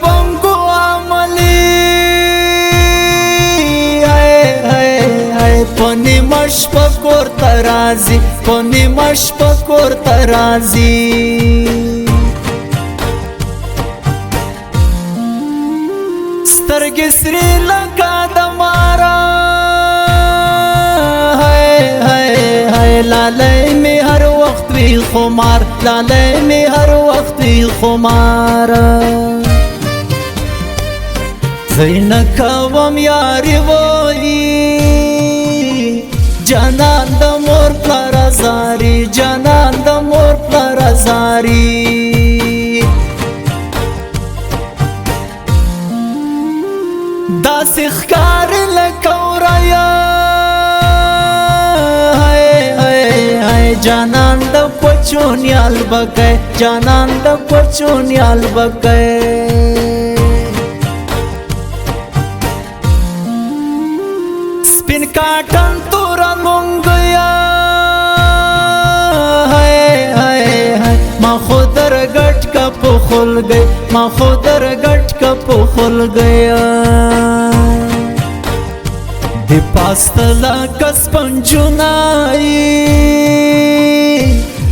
بنگو عملی پنی مش پکور ترازی پنی مش پکور ترازی سترگی سری لکا دمارا لالی می هر وقت وی خمار لالی می هر وقت وی خمار زینکوم یاری وی جانان د مور پلار زاری جانان د مور پلار زاری داسې ښکار لکه وریا جانان د پچونیال بګی جانان د پچونیال بګی سپین کاټن تور مونږیا ما خودر گټ کا پخول گئی ما خودر گټ کا پخول گیا دی پاستلا کس پنجونای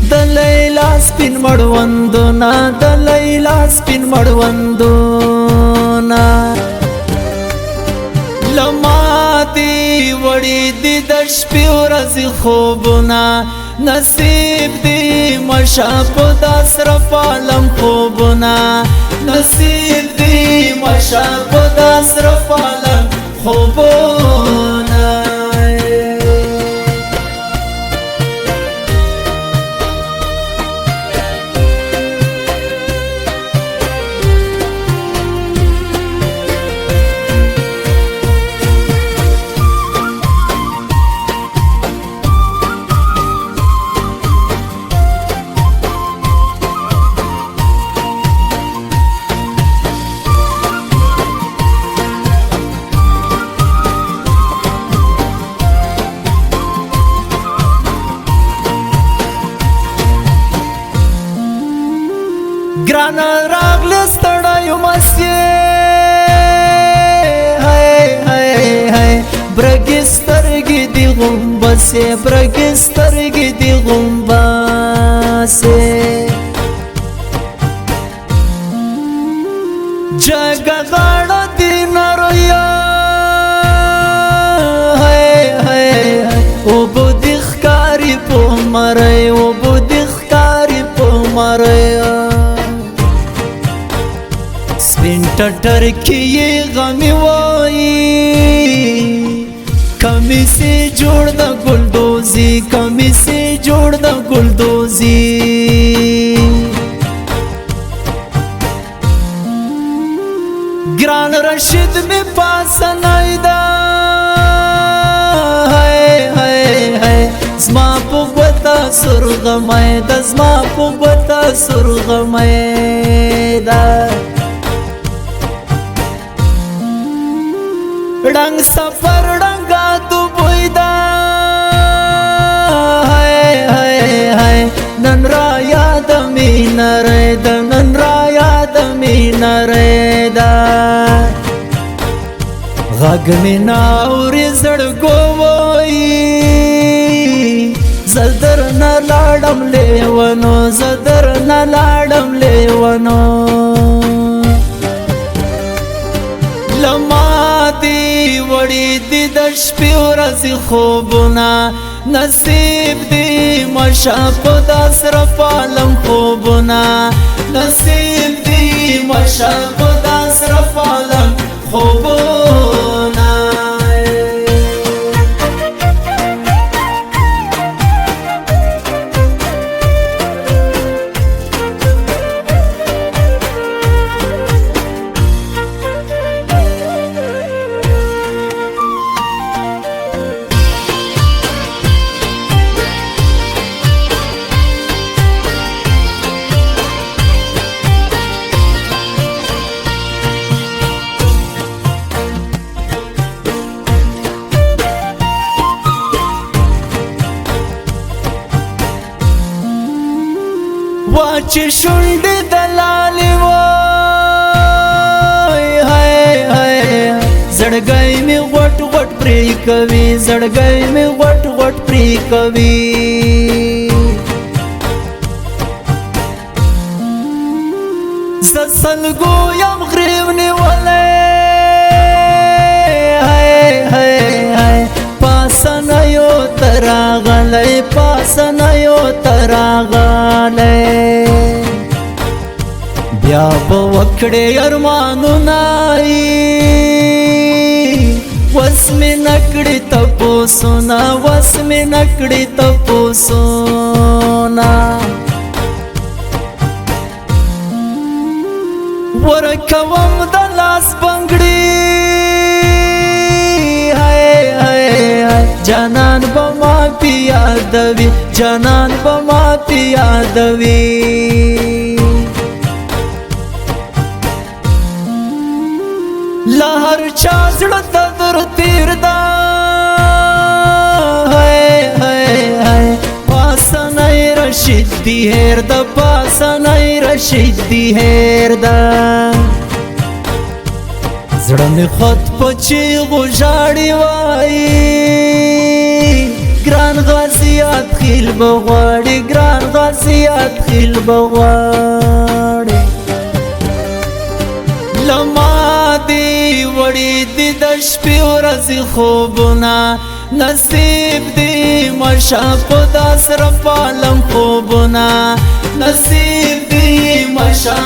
د لیلا سپین مړوندونا د لیلا سپین مړوندونا لما دی وړي دی د شپې ورځې خوبونه نصیب دی مشاپ د اسرف عالم خوبونه نصیب دی مشاپ د اسرف عالم خوبونه ګران راغله ستړی مسیې برګې سترګې دي غومبسې برګې سترګې دي غومبسې جګه غاړه دي نرویا اوبه دي ښکاري په مرۍ اوبه دي ښکاري په مرۍ سپین ټټر کې یې غمي وایي کمی سے جوړ د ګلدوزي کمی سے جوړ د ګلدوزي ګران رشید می پاسنای دا زما په ګوتا سرغمای د زما په ګوتا سرغمای دا رنگ سفر رنگا تو بویدا نن را یاد مین ریدا نن را یاد مین ریدا غږ می ناوري زړګو وای زدر نه لاړم لیونو زدر نه لاړم لیونو لما دی وړي دی د شپې ورځې خوبونه نصیب دی مشاپ د اسرف عالم خوبونه نصیب دی مشاپ د اسرف عالم خوبونه واچ شونډې د لالې و زړګی مې غوټ غوټ پرې کوي زړګی مې غوټ غوټ پرې کوي زه سلګو یم غریو نیولی پاسنیو تراغلی پاسنیو تراغلی بیا به وکړې ارمانونه وس مې نکړې تپوسونه وس مې نکړې تپوسونه ورکوم د لاس بنګړي جانان به ما پې یادوي جانان به ما پې یادوي له هر چا زړه ته در تېر ده پاسنی رشید دی هېر ده پاسنی رشید دی هېر ده زړه مې خود په چیغو ژاړي وایي ګران غازیات خیل به غواړي ګران غازیات خیل به غواړي له ما دې وړي دي د شپې ورځې خوبونه نصیب دې مشه په داسره پالم خوبونه نصیب دې مشه